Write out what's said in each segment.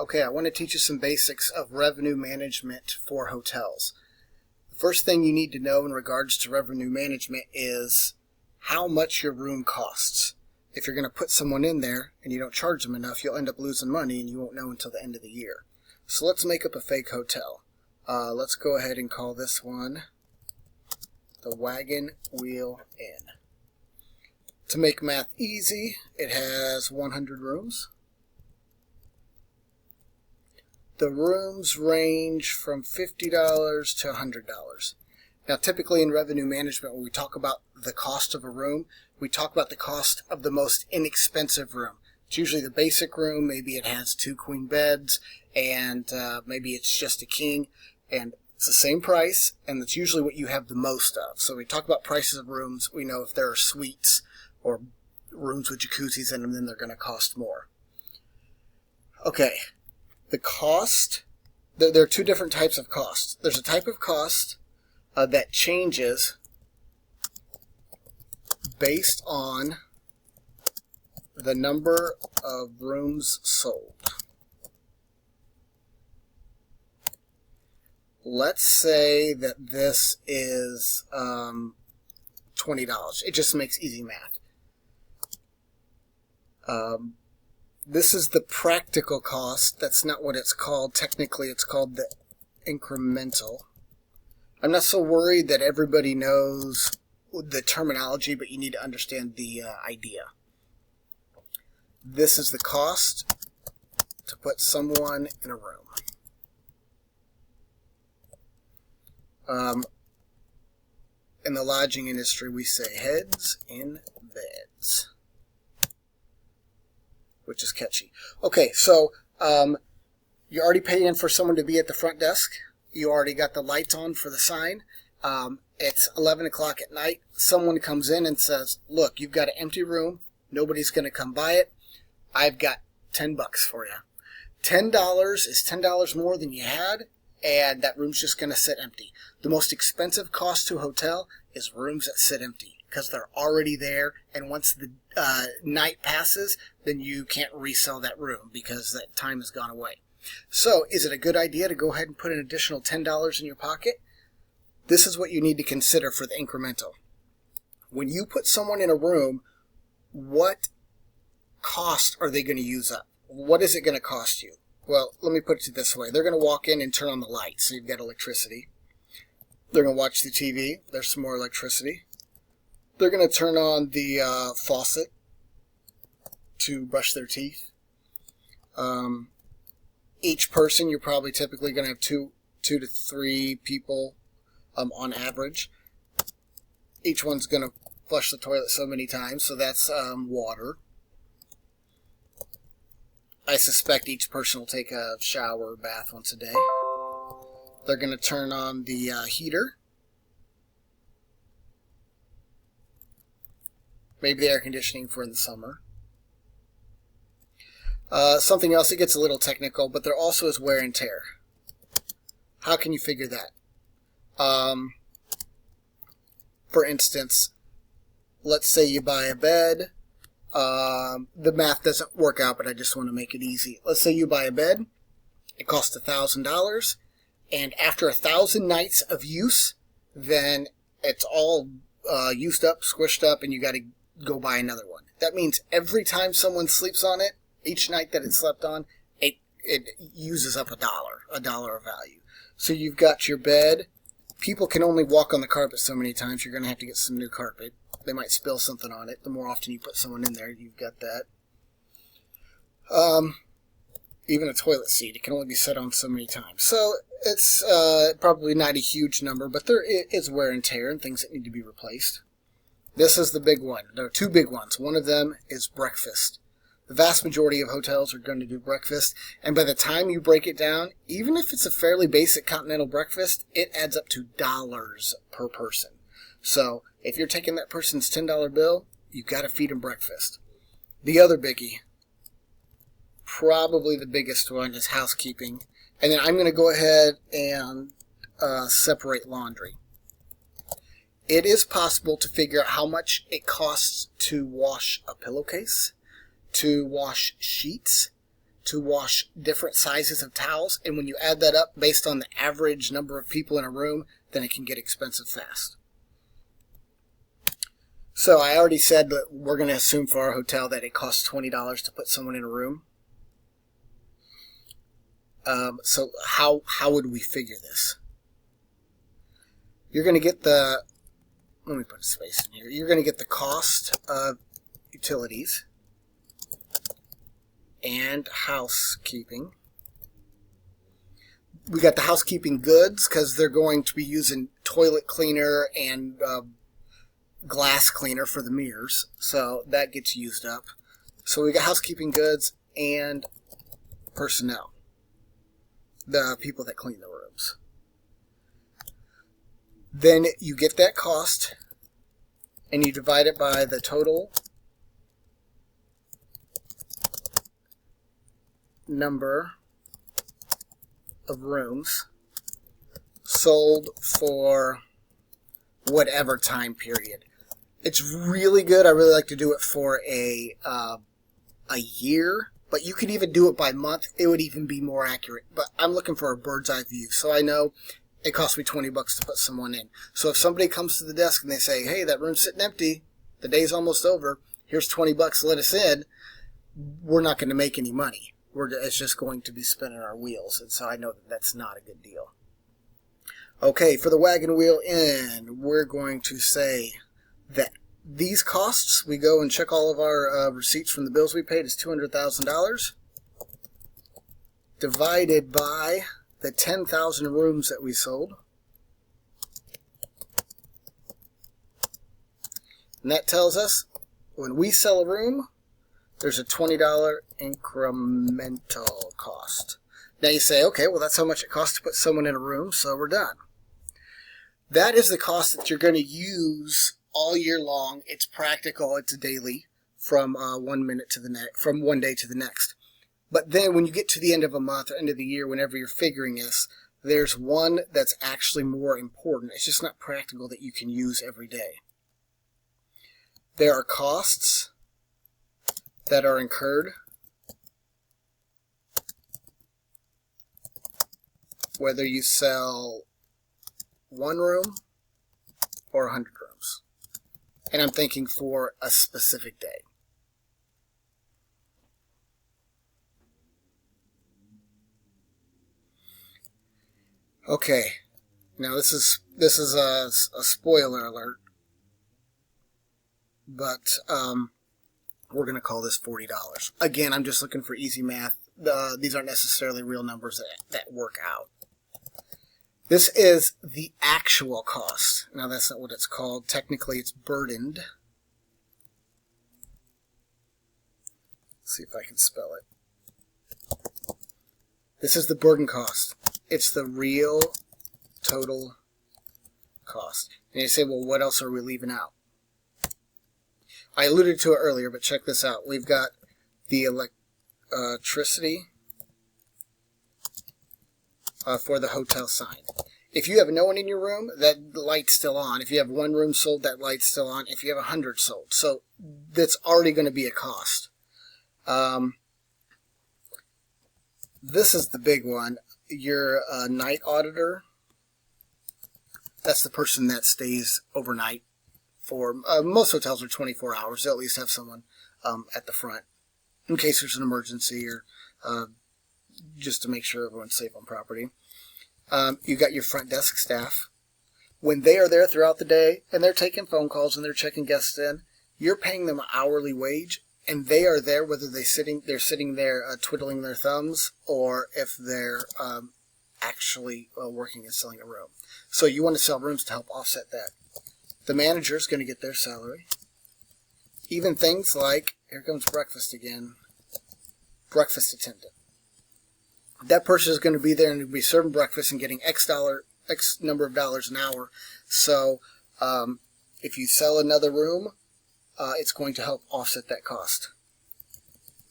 Okay, I want to teach you some basics of revenue management for hotels. The first thing you need to know in regards to revenue management is how much your room costs. If you're going to put someone in there and you don't charge them enough, you'll end up losing money and you won't know until the end of the year. So let's make up a fake hotel. Let's go ahead and call this one the Wagon Wheel Inn. To make math easy, it has 100 rooms. The rooms range from $50 to $100. Now, typically in revenue management, when we talk about the cost of a room, we talk about the cost of the most inexpensive room. It's usually the basic room. Maybe it has 2 queen beds, and maybe it's just a king, and it's the same price, and it's usually what you have the most of. So we talk about prices of rooms. We know if there are suites or rooms with jacuzzis in them, then they're going to cost more. Okay. The cost, there are 2 different types of costs. There's a type of cost that changes based on the number of rooms sold. Let's say that this is $20. It just makes easy math. This is the practical cost. That's not what it's called. Technically, it's called the incremental. I'm not so worried that everybody knows the terminology, but you need to understand the idea. This is the cost to put someone in a room. In the lodging industry, we say heads in beds, which is catchy. Okay, so you're already paying for someone to be at the front desk. You already got the lights on for the sign. It's 11 o'clock at night. Someone comes in and says, look, you've got an empty room. Nobody's going to come by it. I've got $10 for you. $10 is $10 more than you had, and that room's just going to sit empty. The most expensive cost to a hotel is rooms that sit empty, because they're already there, and once the night passes, then you can't resell that room because that time has gone away. So, is it a good idea to go ahead and put an additional $10 in your pocket? This is what you need to consider for the incremental. When you put someone in a room, what cost are they going to use up? What is it going to cost you? Well, let me put it this way. They're going to walk in and turn on the lights, so you've got electricity. They're going to watch the TV. There's some more electricity. They're going to turn on the faucet to brush their teeth. Each person, you're probably typically going to have two to three people on average. Each one's going to flush the toilet so many times, so that's water. I suspect each person will take a shower or bath once a day. They're going to turn on the heater. Maybe the air conditioning for in the summer. Something else, it gets a little technical, but there also is wear and tear. How can you figure that? For instance, let's say you buy a bed. The math doesn't work out, but I just want to make it easy. Let's say you buy a bed. It costs $1,000. And after 1,000 nights of use, then it's all used up, squished up, and you got to go buy another one. That means every time someone sleeps on it, each night that it's slept on, it uses up $1 of value. So you've got your bed. People can only walk on the carpet so many times. You're going to have to get some new carpet. They might spill something on it. The more often you put someone in there, you've got that. Even a toilet seat, it can only be set on so many times. So it's probably not a huge number, but there is wear and tear and things that need to be replaced. This is the big one. There are 2 big ones. One of them is breakfast. The vast majority of hotels are going to do breakfast, and by the time you break it down, even if it's a fairly basic continental breakfast, it adds up to dollars per person. So if you're taking that person's $10 bill, you've got to feed them breakfast. The other biggie, probably the biggest one, is housekeeping. And then I'm going to go ahead and separate laundry. It is possible to figure out how much it costs to wash a pillowcase, to wash sheets, to wash different sizes of towels, and when you add that up based on the average number of people in a room, then it can get expensive fast. So I already said that we're going to assume for our hotel that it costs $20 to put someone in a room. So how would we figure this? You're going to get the, let me put a space in here. You're going to get the cost of utilities and housekeeping. We got the housekeeping goods because they're going to be using toilet cleaner and glass cleaner for the mirrors, so that gets used up. So we got housekeeping goods and personnel, the people that clean the rooms. Then you get that cost and you divide it by the total number of rooms sold for whatever time period. It's really good. I really like to do it for a year, but you could even do it by month. It would even be more accurate. But I'm looking for a bird's eye view, so I know it costs me $20 to put someone in. So if somebody comes to the desk and they say, "Hey, that room's sitting empty. The day's almost over. Here's $20. Let us in." We're not going to make any money. It's just going to be spinning our wheels, and so I know that that's not a good deal. Okay, for the Wagon Wheel Inn, we're going to say that these costs, we go and check all of our receipts from the bills we paid, is $200,000 divided by the 10,000 rooms that we sold. And that tells us when we sell a room, there's a $20 incremental cost. Now you say, okay, well that's how much it costs to put someone in a room, so we're done. That is the cost that you're going to use all year long. It's practical. It's daily from 1 minute to the next, from one day to the next. But then when you get to the end of a month or end of the year, whenever you're figuring this, there's one that's actually more important. It's just not practical that you can use every day. There are costs that are incurred whether you sell one room or 100 rooms. And I'm thinking for a specific day. Okay, now this is a spoiler alert, but we're going to call this $40. Again, I'm just looking for easy math. These aren't necessarily real numbers that work out. This is the actual cost. Now, that's not what it's called. Technically, it's burdened. Let's see if I can spell it. This is the burden cost. It's the real total cost. And you say, well, what else are we leaving out? I alluded to it earlier, but check this out. We've got the electricity for the hotel sign. If you have no one in your room, that light's still on. If you have one room sold, that light's still on. If you have 100 sold. So that's already going to be a cost. This is the big one. Your night auditor, that's the person that stays overnight for, most hotels are 24 hours. They'll at least have someone at the front in case there's an emergency or just to make sure everyone's safe on property. You got your front desk staff. When they are there throughout the day and they're taking phone calls and they're checking guests in, you're paying them an hourly wage, and they are there whether they're sitting there twiddling their thumbs or if they're actually working and selling a room. So you want to sell rooms to help offset that. The manager is going to get their salary. Even things like, here comes breakfast again, breakfast attendant. That person is going to be there and be serving breakfast and getting X number of dollars an hour. So if you sell another room, it's going to help offset that cost.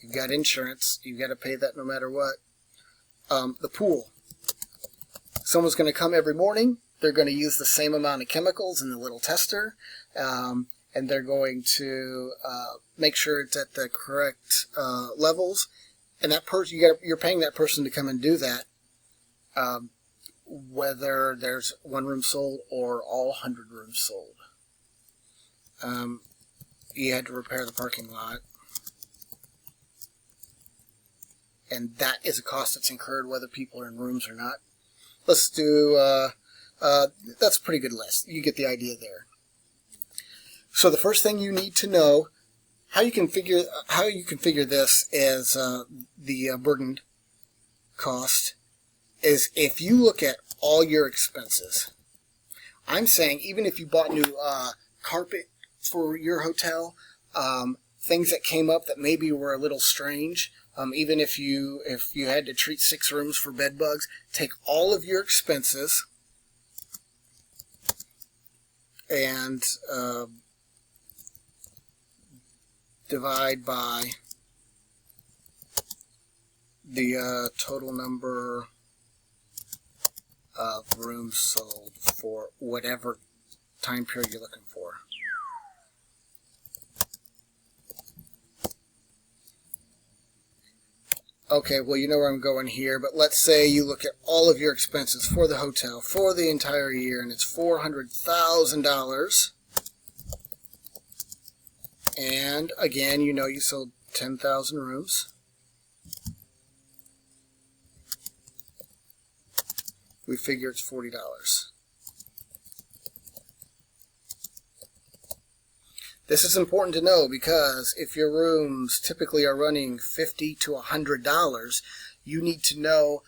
You've got insurance. You've got to pay that no matter what. The pool. Someone's going to come every morning. They're going to use the same amount of chemicals in the little tester. And they're going to make sure it's at the correct levels. and that person, you're paying that person to come and do that, whether there's one room sold or all 100 rooms sold. You had to repair the parking lot, and that is a cost that's incurred whether people are in rooms or not. Let's do, that's a pretty good list. You get the idea there. So the first thing you need to know, how you can figure this is the burdened cost, is if you look at all your expenses. I'm saying even if you bought new carpet for your hotel, things that came up that maybe were a little strange, even if you had to treat 6 rooms for bed bugs, take all of your expenses and divide by the total number of rooms sold for whatever time period you're looking for. Okay, well, you know where I'm going here, but let's say you look at all of your expenses for the hotel for the entire year, and it's $400,000. And again, you know you sold 10,000 rooms. We figure it's $40. This is important to know because if your rooms typically are running $50 to $100, you need to know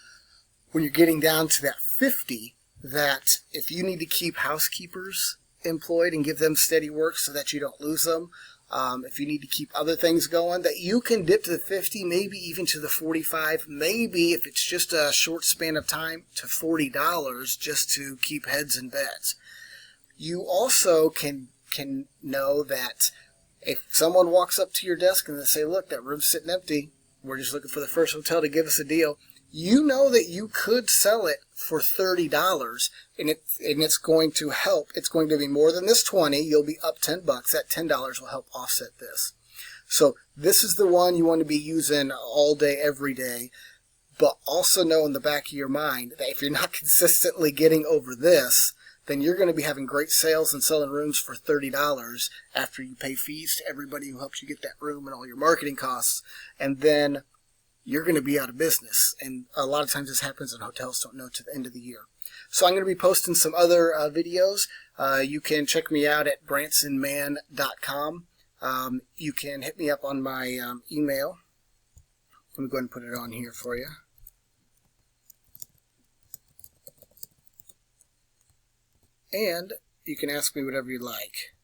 when you're getting down to that 50 that if you need to keep housekeepers employed and give them steady work so that you don't lose them, if you need to keep other things going, that you can dip to the 50, maybe even to the 45, maybe if it's just a short span of time to $40 just to keep heads in beds. You also can know that if someone walks up to your desk and they say, look, that room's sitting empty, we're just looking for the first hotel to give us a deal, you know that you could sell it for $30, and it's going to help. It's going to be more than this 20. You'll be up $10. That $10 will help offset this. So this is the one you want to be using all day, every day. But also know in the back of your mind that if you're not consistently getting over this, then you're going to be having great sales and selling rooms for $30 after you pay fees to everybody who helps you get that room and all your marketing costs. And then you're going to be out of business. And a lot of times this happens and hotels don't know to the end of the year. So I'm going to be posting some other videos. You can check me out at bransonman.com. You can hit me up on my email. Let me go ahead and put it on here for you. And you can ask me whatever you like,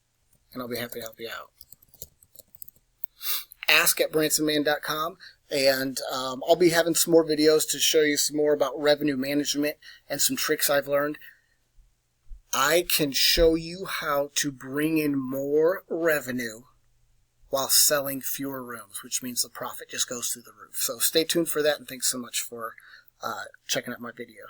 and I'll be happy to help you out. Ask at bransonman.com, and I'll be having some more videos to show you some more about revenue management and some tricks I've learned. I can show you how to bring in more revenue while selling fewer rooms, which means the profit just goes through the roof. So stay tuned for that, and thanks so much for checking out my video.